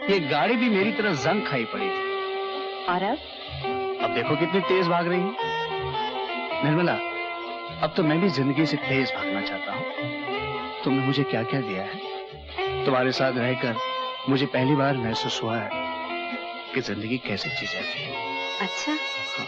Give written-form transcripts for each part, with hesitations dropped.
ये गाड़ी भी मेरी तरह जंग खाई पड़ी थी। और अब देखो कितनी तेज भाग रही है निर्मला। अब तो मैं भी जिंदगी से तेज भागना चाहता हूँ। तुमने मुझे क्या क्या दिया है। तुम्हारे साथ रहकर मुझे पहली बार महसूस हुआ है कि जिंदगी कैसे जी जाती है। अच्छा। हाँ।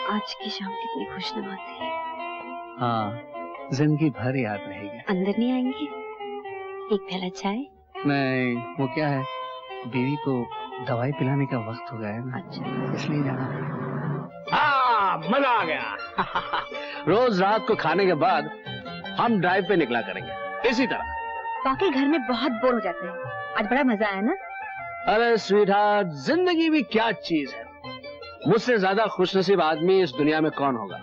आज की शाम कितनी खुशनुमा थी। हाँ, जिंदगी भर याद रहेगी। अंदर नहीं आएंगे? एक प्याला चाय? नहीं, वो क्या है, बीवी को दवाई पिलाने का वक्त हो गया है ना। अच्छा, इसलिए जाना पड़ेगा। हाँ, मजा आ गया। रोज रात को खाने के बाद हम ड्राइव पे निकला करेंगे इसी तरह। बाकी घर में बहुत बोर हो जाते हैं। आज बड़ा मजा आया ना? अरे स्वीटहार्ट, जिंदगी भी क्या चीज है। मुझसे ज्यादा खुशनसीब आदमी इस दुनिया में कौन होगा।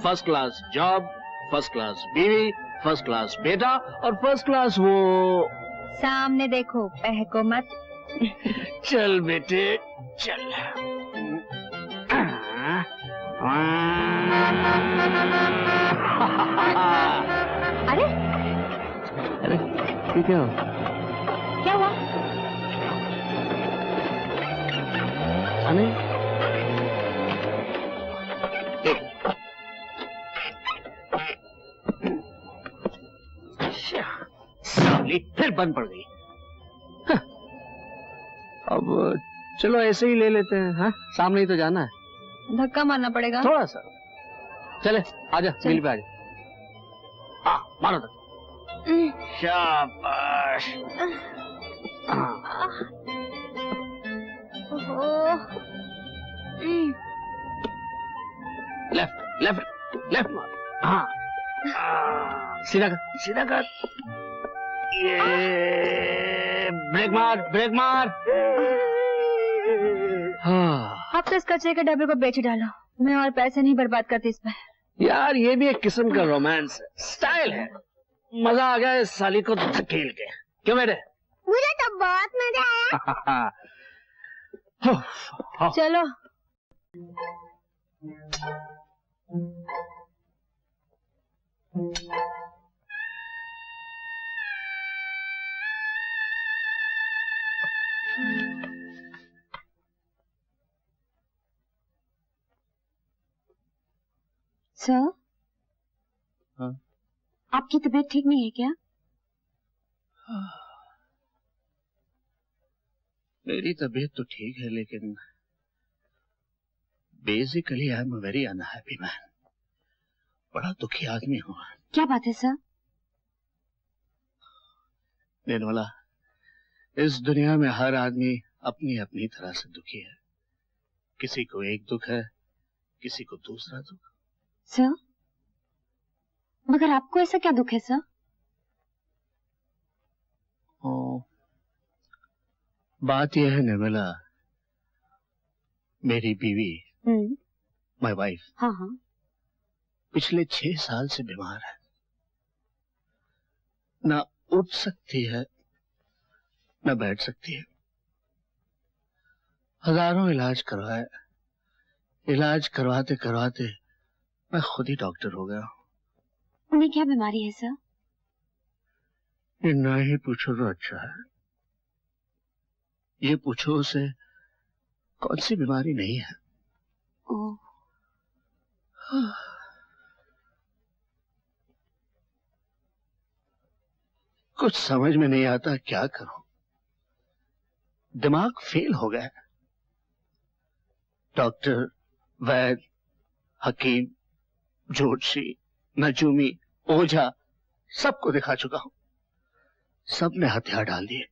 First class job, first class बीवी, फर्स्ट क्लास बेटा और फर्स्ट क्लास वो। सामने देखो, बहको मत। चल बेटे चल। अरे अरे क्या हुआ? क्या हुआ? नहीं साली फिर बंद पड़ गई। अब चलो ऐसे ही ले लेते हैं। हाँ, सामने ही तो जाना है। धक्का मारना पड़ेगा थोड़ा सा। चले आजा, मिल पे आजा। हाँ, मारो धक्का। शाबाश। लेफ्ट लेफ्ट लेफ्ट मार। हाँ, सीधा कर सीधा कर। ये ब्रेक मार ब्रेक मार। हाँ, अब तो इस कचरे के डब्बे को बेच डालो। मैं और पैसे नहीं बर्बाद करती इस पर। यार ये भी एक किस्म का रोमांस है, स्टाइल है। मजा आ गया इस साली को धकेल के। क्यों बेटे? मुझे तो बहुत मजा आया। चलो। सर, हाँ? आपकी तबीयत ठीक नहीं है क्या? मेरी तबीयत तो ठीक है, लेकिन basically I am a very unhappy man. बड़ा दुखी आदमी हूँ। क्या बात है सर? निर्मला, इस दुनिया में हर आदमी अपनी अपनी तरह से दुखी है। किसी को एक दुख है, किसी को दूसरा दुख। सर, मगर आपको ऐसा क्या दुख है सर? बात यह है निर्मला, मेरी बीवी, माय वाइफ, हाँ हाँ, पिछले 6 साल से बीमार है। ना उठ सकती है, ना बैठ सकती है। हजारों इलाज करवाए, इलाज करवाते करवाते मैं खुद ही डॉक्टर हो गया। उन्हें क्या बीमारी है सर? ये ना ही पूछो तो अच्छा है। ये पूछो उसे कौन सी बीमारी नहीं है। ओह। कुछ समझ में नहीं आता क्या करूं। दिमाग फेल हो गया। डॉक्टर, वैद्य, हकीम, ज्योतिषी, नजूमी, ओझा, सबको दिखा चुका हूं। सबने हथियार डाल दिए।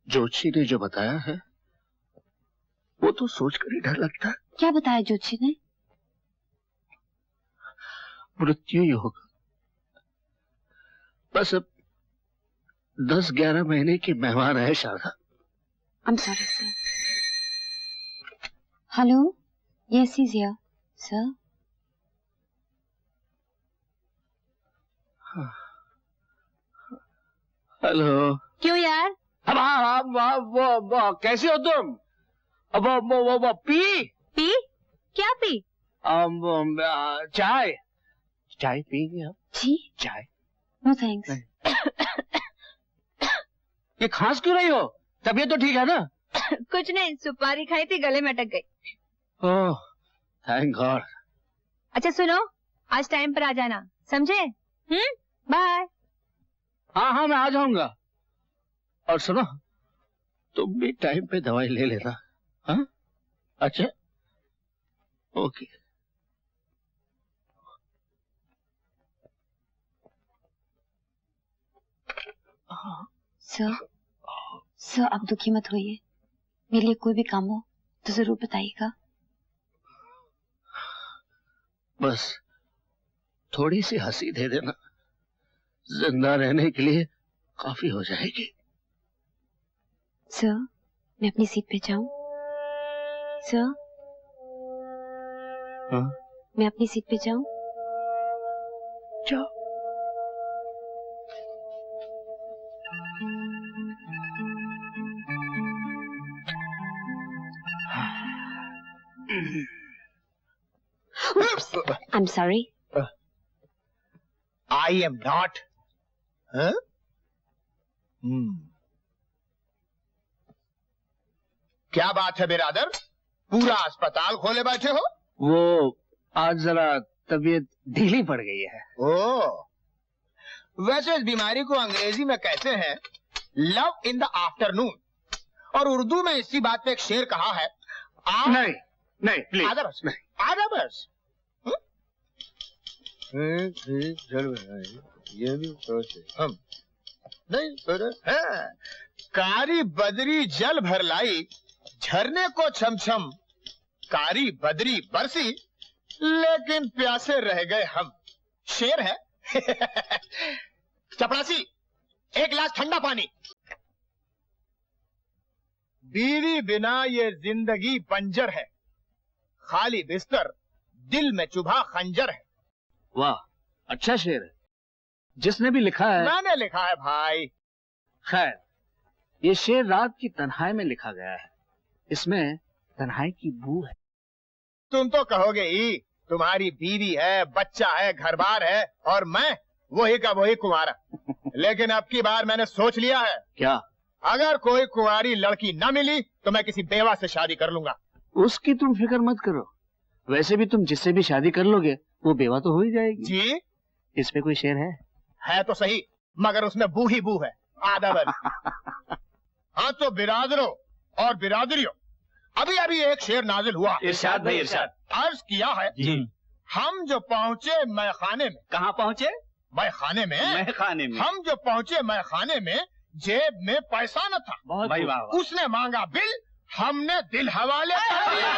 ज्योतिषी ने जो बताया है वो तो सोचकर ही डर लगता है। क्या बताया ज्योतिषी ने? मृत्यु ही होगा। बस अब 10-11 महीने की मेहमान है Sharada. I'm sorry sir. Hello, yes he's here, sir. Hello. क्यों यार? अब वो कैसे हो तुम? अब वो पी पी? क्या पी? चाय। चाय पिएंगे आप? जी चाय। No thanks. ये खांस क्यों रही हो? तबीयत तो ठीक है ना? कुछ नहीं, सुपारी खाई थी, गले में अटक गई। Oh thank God. अच्छा सुनो, आज टाइम पर आ जाना, समझे? बाय। हाँ हाँ मैं आ जाऊंगा। और सुनो, तुम भी टाइम पे दवाई ले लेना। हाँ अच्छा ओके। सर अब दुखी मत होइए, मेरे लिए कोई भी काम हो तो जरूर बताइएगा। बस थोड़ी सी हंसी दे देना, जिंदा रहने के लिए काफी हो जाएगी। सर मैं अपनी सीट पे जाऊं? सर हाँ मैं अपनी सीट पे जाऊं? जाओ। I'm sorry. I am not. Huh? क्या बात है बिरादर, पूरा अस्पताल खोले बैठे हो? वो आज जरा तबीयत ढीली पड़ गई है। ओह, वैसे इस बीमारी को अंग्रेजी में कहते हैं लव इन द आफ्टरनून, और उर्दू में इसी बात पे एक शेर कहा है। नहीं नहीं प्लीज आधा बस, नहीं। आधा बस। ये भी हम नहीं। हाँ। कारी बदरी जल भर लाई, झरने को छमछम कारी बदरी बरसी, लेकिन प्यासे रह गए हम। शेर है। चपरासी, एक गिलास ठंडा पानी। बीवी बिना ये जिंदगी बंजर है, खाली बिस्तर दिल में चुभा खंजर है। वाह अच्छा शेर है, जिसने भी लिखा है। मैंने लिखा है भाई। खैर ये शेर रात की तन्हाई में लिखा गया है, इसमें तन्हाई की बू है। तुम तो कहोगे ही तुम्हारी बीवी है, बच्चा है, घर बार है, और मैं वही का वही कुंवारा। लेकिन अब की बार मैंने सोच लिया है। क्या? अगर कोई कुंवारी लड़की न मिली तो मैं किसी बेवा से शादी कर लूंगा। उसकी तुम फिक्र मत करो, वैसे भी तुम जिससे भी शादी कर लोगे वो बेवा तो हो ही जाएगी। जी इस पे कोई शेर है तो सही, मगर उसमें बू ही बू है। आधा बल। हाँ तो बिरादरों और बिरादरियों, अभी अभी एक शेर नाजिल हुआ। इरशाद भाई इरशाद। अर्ज किया है जी। हम जो पहुँचे मैखाने में। कहाँ पहुँचे? मैखाने में। मैखाने में। हम जो पहुँचे मैखाने में, जेब में पैसा न था। बहुत भाई वाह। उसने मांगा बिल, हमने दिल हवाले कर दिया।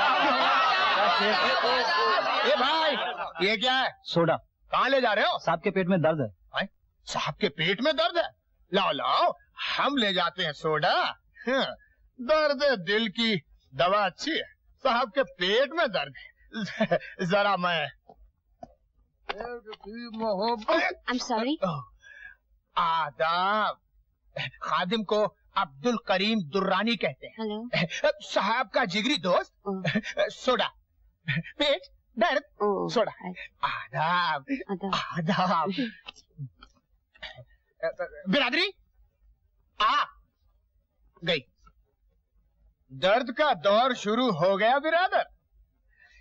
ए भाई ये क्या है? सोडा। कहाँ ले जा रहे हो? साहब के पेट में दर्द है। साहब के पेट में दर्द है? लाओ लाओ, हम ले जाते हैं सोडा। दर्द दिल की दवा अच्छी है, साहब के पेट में दर्द है। जरा मैं I'm sorry. आदाब। खादिम को अब्दुल करीम दुर्रानी कहते हैं। हेलो। साहब का जिगरी दोस्त। सोडा, पेट दर्द, सोडा। आदाब आदाब। बिरादरी आ गई। दर्द का दौर शुरू हो गया बिरादर।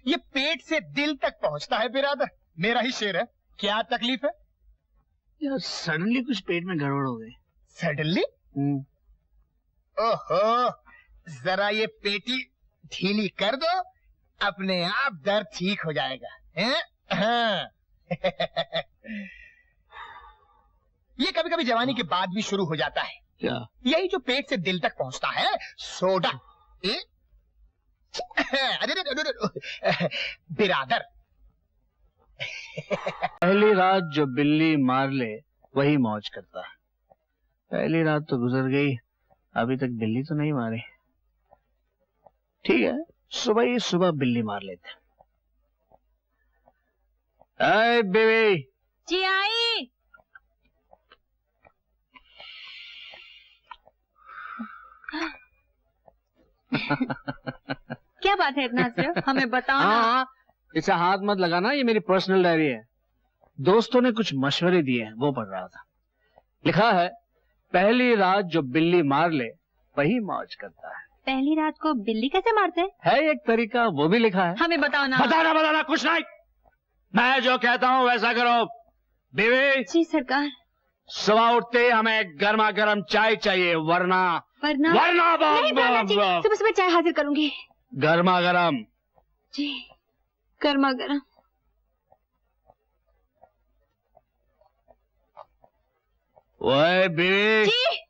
ये पेट से दिल तक पहुंचता है बिरादर। मेरा ही शेर है। क्या तकलीफ है? यार सडनली कुछ पेट में गड़बड़ हो गई। सडनली? ओहो, जरा ये पेटी ढीली कर दो, अपने आप दर्द ठीक हो जाएगा। हाँ। ये कभी कभी जवानी के बाद भी शुरू हो जाता है। क्या? यही जो पेट से दिल तक पहुंचता है, सोडा। बिरादर। पहली रात जो बिल्ली मार ले वही मौज करता है। पहली रात तो गुजर गई, अभी तक बिल्ली तो नहीं मारी। ठीक है, सुबह ही सुबह बिल्ली मार लेते। Hi baby. जी आई। क्या बात है इतना हंस रहे हो? हमें बताओ ना। हाँ, इसे हाथ मत लगाना, ये मेरी पर्सनल डायरी है। दोस्तों ने कुछ मशवरे दिए हैं, वो पढ़ रहा था। लिखा है, पहली रात जो बिल्ली मार ले वही मौज करता है। पहली रात को बिल्ली कैसे मारते हैं? है एक तरीका, वो भी लिखा है। हमें बताओ ना। बताना कुछ नहीं, मैं जो कहता हूँ वैसा करो। बीवी जी सरकार। सुबह उठते ही हमें गर्मा गर्म चाय चाहिए, वरना वरना नहीं भावना जी, सुबह सुबह चाय हाजिर करूंगी। गर्मा गर्म। जी गर्मा गर्म। ओए बीवी जी।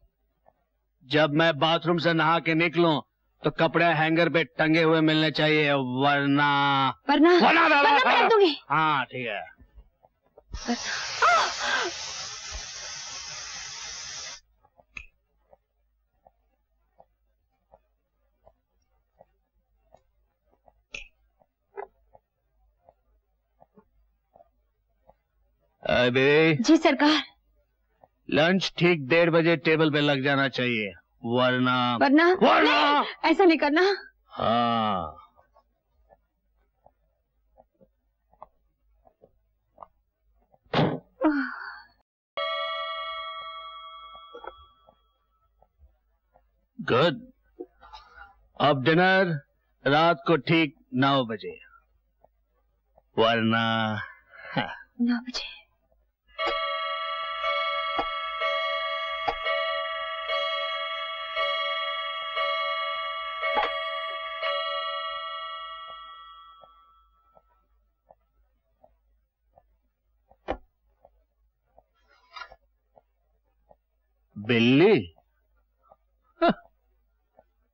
जब मैं बाथरूम से नहा के निकलूं तो कपड़े हैंगर पे टंगे हुए मिलने चाहिए, वरना पलट दूंगी। हाँ ठीक है। अबे जी सरकार। लंच ठीक 1:30 बजे टेबल पे लग जाना चाहिए, वरना नहीं, ऐसा नहीं करना। हाँ। गुड। अब डिनर रात को ठीक 9 बजे, वरना 9 बजे। बिल्ली?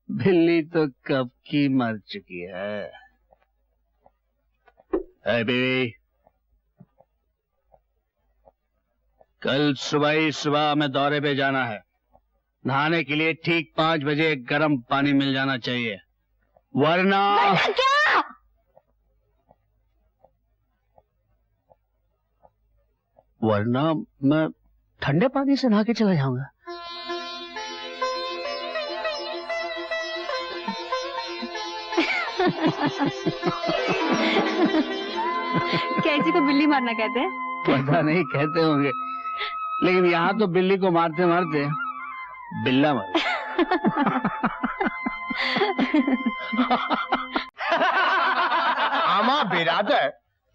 बिल्ली तो कब की मर चुकी है। है बेबी, कल सुबह ही सुबह हमें दौरे पे जाना है। नहाने के लिए ठीक 5 बजे गर्म पानी मिल जाना चाहिए, वरना क्या? वरना मैं ठंडे पानी से नहा के चला जाऊंगा। कैसी को बिल्ली मारना कहते हैं? पता नहीं, कहते होंगे, लेकिन यहाँ तो बिल्ली को मारते मारते बिल्ला मर। आमा बिरादर,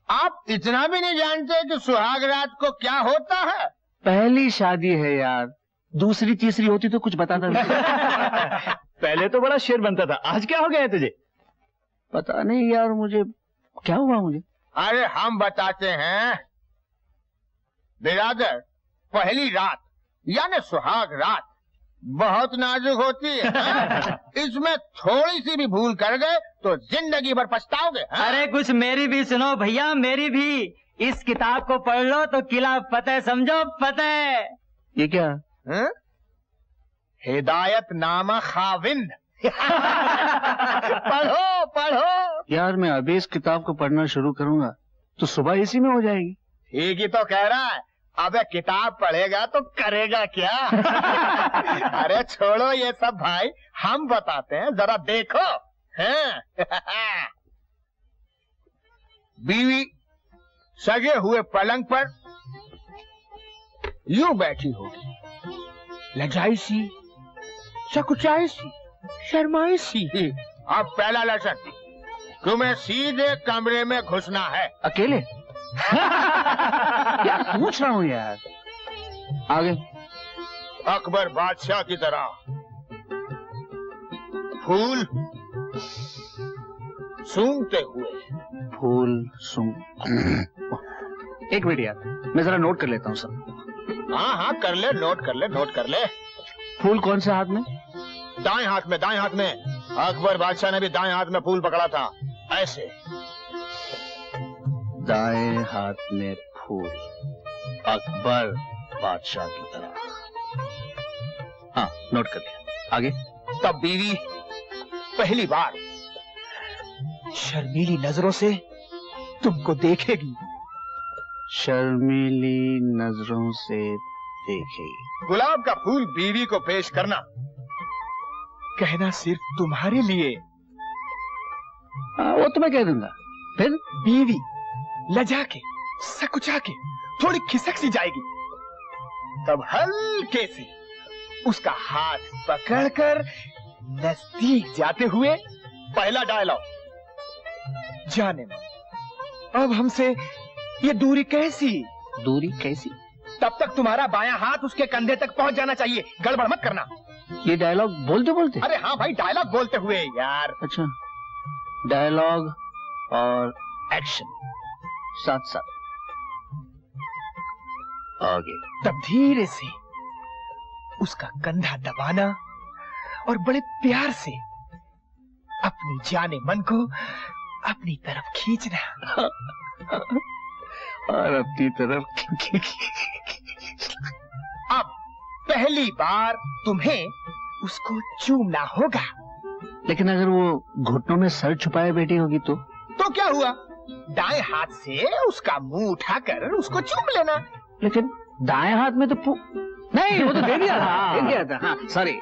आप इतना भी नहीं जानते कि सुहाग रात को क्या होता है? पहली शादी है यार, दूसरी तीसरी होती तो कुछ बताता नहीं। पहले तो बड़ा शेर बनता था, आज क्या हो गया है तुझे? पता नहीं यार, मुझे क्या हुआ मुझे। अरे हम बताते हैं बिरादर, पहली रात यानी सुहाग रात बहुत नाजुक होती है। इसमें थोड़ी सी भी भूल कर गए तो जिंदगी भर पछताओगे। अरे कुछ मेरी भी सुनो भैया, मेरी भी। इस किताब को पढ़ लो तो किला फतेह समझो, फतेह। ये क्या? हिदायत नामा खाविंद। पढ़ो पढ़ो। यार मैं अभी इस किताब को पढ़ना शुरू करूंगा तो सुबह इसी में हो जाएगी। ठीक ही तो कह रहा है। अबे किताब पढ़ेगा तो करेगा क्या? अरे छोड़ो ये सब भाई, हम बताते हैं, जरा देखो। हैं? बीवी सजे हुए पलंग पर यूं बैठी होगी, लजाई सी, सकुचाई सी, शर्माई सी। अब पहला लेसन, तुम्हें सीधे कमरे में घुसना है। अकेले? क्या पूछ रहा हूँ यार। आगे। अकबर बादशाह की तरह फूल सूंघते हुए। फूल सूंघ। एक मिनट यार, मैं जरा नोट कर लेता हूँ सब। हाँ हाँ कर ले, नोट कर ले, नोट कर ले। फूल कौन से हाथ में? दाएं हाथ में, दाएं हाथ में। अकबर बादशाह ने भी दाएं हाथ में फूल पकड़ा था, ऐसे। दाएं हाथ में फूल, अकबर बादशाह की तरह। हाँ नोट कर लिया। आगे। तब बीवी पहली बार शर्मीली नजरों से तुमको देखेगी। शर्मीली नजरों से देखेगी। गुलाब का फूल बीवी को पेश करना, कहना सिर्फ तुम्हारे लिए वो तो मैं कह दूंगा। फिर बीवी लजा के, सकुचा के, थोड़ी खिसक सी जाएगी, तब हल्के से उसका हाथ पकड़कर नजदीक जाते हुए पहला डायलॉग, जाने मन अब हमसे ये दूरी कैसी? दूरी कैसी? तब तक तुम्हारा बायां हाथ उसके कंधे तक पहुंच जाना चाहिए, गड़बड़ मत करना। ये डायलॉग बोलते बोलते? अरे हाँ भाई, डायलॉग बोलते हुए यार। अच्छा, डायलॉग और एक्शन साथ साथ। आगे। तब धीरे से उसका कंधा दबाना और बड़े प्यार से अपनी जाने मन को अपनी तरफ खींचना। और अपनी तरफ अब पहली बार तुम्हें उसको चूमना होगा। लेकिन अगर वो घुटनों में सर छुपाए बैठी होगी तो क्या हुआ? दाएं हाथ से उसका मुंह उठाकर उसको चूम लेना। लेकिन दाएं हाथ में तो नहीं, वो तो दे दिया था, दे दिया था। हाँ, सॉरी।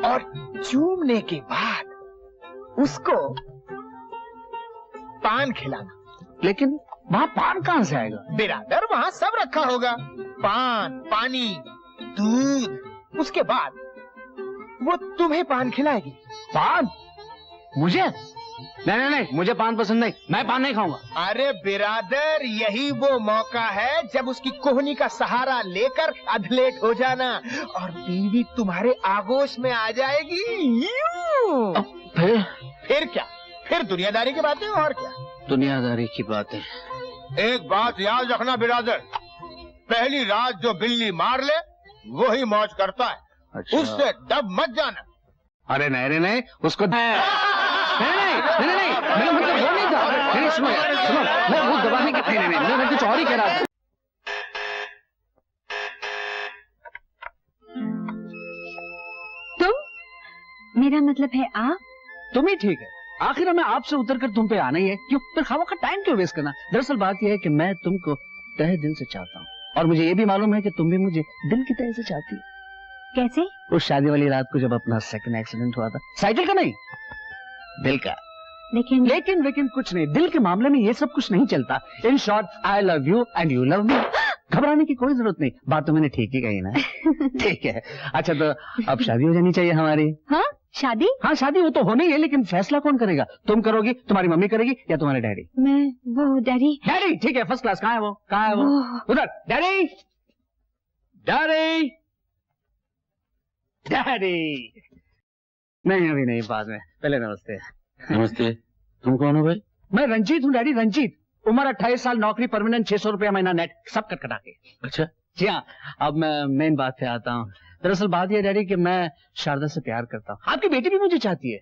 और चूमने के बाद उसको पान खिलाना। लेकिन वहाँ पान कहाँ से आएगा? बिरादर, वहाँ सब रखा होगा, पान, पानी, दूध। उसके बाद वो तुम्हें पान खिलाएगी। पान? मुझे? नहीं, मुझे पान पसंद नहीं, मैं पान नहीं खाऊंगा। अरे बिरादर, यही वो मौका है जब उसकी कोहनी का सहारा लेकर अधलेट हो जाना और बीवी तुम्हारे आगोश में आ जाएगी। फिर क्या? फिर दुनियादारी की बातें और क्या? दुनियादारी की बातें। एक बात याद रखना बिरादर, पहली रात जो बिल्ली मार ले वही मौज करता है। अच्छा। उससे डब मत जाना। अरे नहीं, उसको नहीं, मेरा मतलब वो नहीं था। नहीं, सुनो, मैं वो दबाने के नहीं, मैं कुछ और ही कह रहा था। तुम? मेरा मतलब है आप? तुम ही ठीक है। आखिर मैं आपसे उतरकर तुम पे आना ही है, क्यों? फिर खावा का टाइम क्यों वेस्ट करना? दरअसल बात यह है कि मैं तुमको तहे दिल से चाहता हूँ, और मुझे ये भी मालूम है कि तुम भी मुझे दिल की तह से चाहती हो। कैसे? उस शादी वाली रात को जब अपना सेकंड एक्सीडेंट हुआ था, साइकिल का नहीं, दिल का। लेकिन कुछ नहीं, दिल के मामले में ये सब कुछ नहीं चलता। In short, I love you and you love me. घबराने की कोई जरूरत नहीं, बात तो मैंने ठीक ही कही ना। ठीक है। अच्छा, तो अब शादी हो जानी चाहिए हमारी। हाँ, शादी? हाँ, शादी वो तो होनी है, लेकिन फैसला कौन करेगा? तुम करोगी, तुम्हारी मम्मी करेगी, या तुम्हारे डैडी? मैं। वो डैडी। डैडी? ठीक है, फर्स्ट क्लास। कहाँ है वो? कहाँ है वो? उधर। Daddy, daddy, daddy. नहीं, अभी नहीं, बाद में। पहले नमस्ते। नमस्ते। तुम कौन हो भाई? मैं रंजीत हूँ डैडी, रंजीत। उम्र 28 साल, नौकरी परमानेंट, 600 रुपया महीना नेट, सब कटकटा के। अच्छा। जी हाँ। अब मैं मेन बात पे आता हूँ। दरअसल बात यह डैडी कि मैं शारदा से प्यार करता हूँ। आपकी बेटी भी मुझे चाहती है।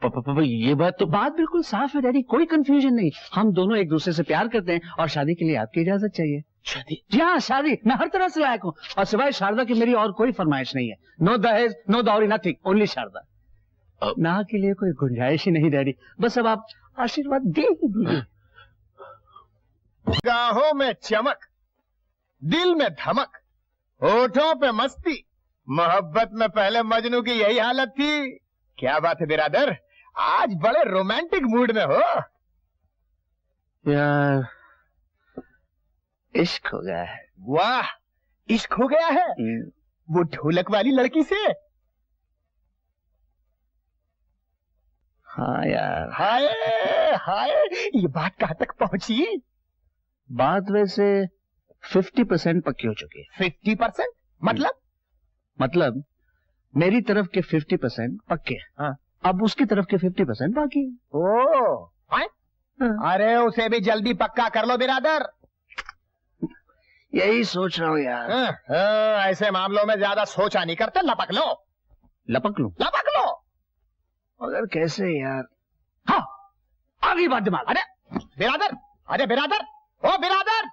पापा, ये बात तो बात बिल्कुल साफ है डैडी, कोई कंफ्यूजन नहीं। हम दोनों एक दूसरे से प्यार करते हैं और शादी के लिए आपकी इजाजत चाहिए। शादी? जी हाँ, शादी। मैं हर तरह से लायक हूँ, और सिवाय शारदा की मेरी और कोई फरमाइश नहीं है। नो दहेज, नो दौरी, नथिंग, ओनली शारदा। ना के लिए कोई गुंजाइश ही नहीं डैडी, बस अब आप आशीर्वाद दे ही दीजिए। गाहों में चमक, दिल में धमक, होठों पे मस्ती, मोहब्बत में पहले मजनू की यही हालत थी। क्या बात है बिरादर, आज बड़े रोमांटिक मूड में हो। यार, इश्क हो गया है। वाह, इश्क हो गया है? वो ढोलक वाली लड़की से? हाँ यार। हाय हाय, ये बात कहाँ तक पहुंची? बात वैसे 50% पक्की हो चुकी है। 50%? मतलब मेरी तरफ के 50% पक्के हैं। हाँ। अब उसकी तरफ के 50% बाकी है। ओ, हाँ? अरे उसे भी जल्दी पक्का कर लो बिरादर। यही सोच रहा हूँ यार। ऐसे मामलों में ज्यादा सोचा नहीं करते, लपक लो। लपक लूं? लपक लो। मगर कैसे यार? हाँ, आ गई बात दिमाग। अरे बिरादर, ओ बिरादर,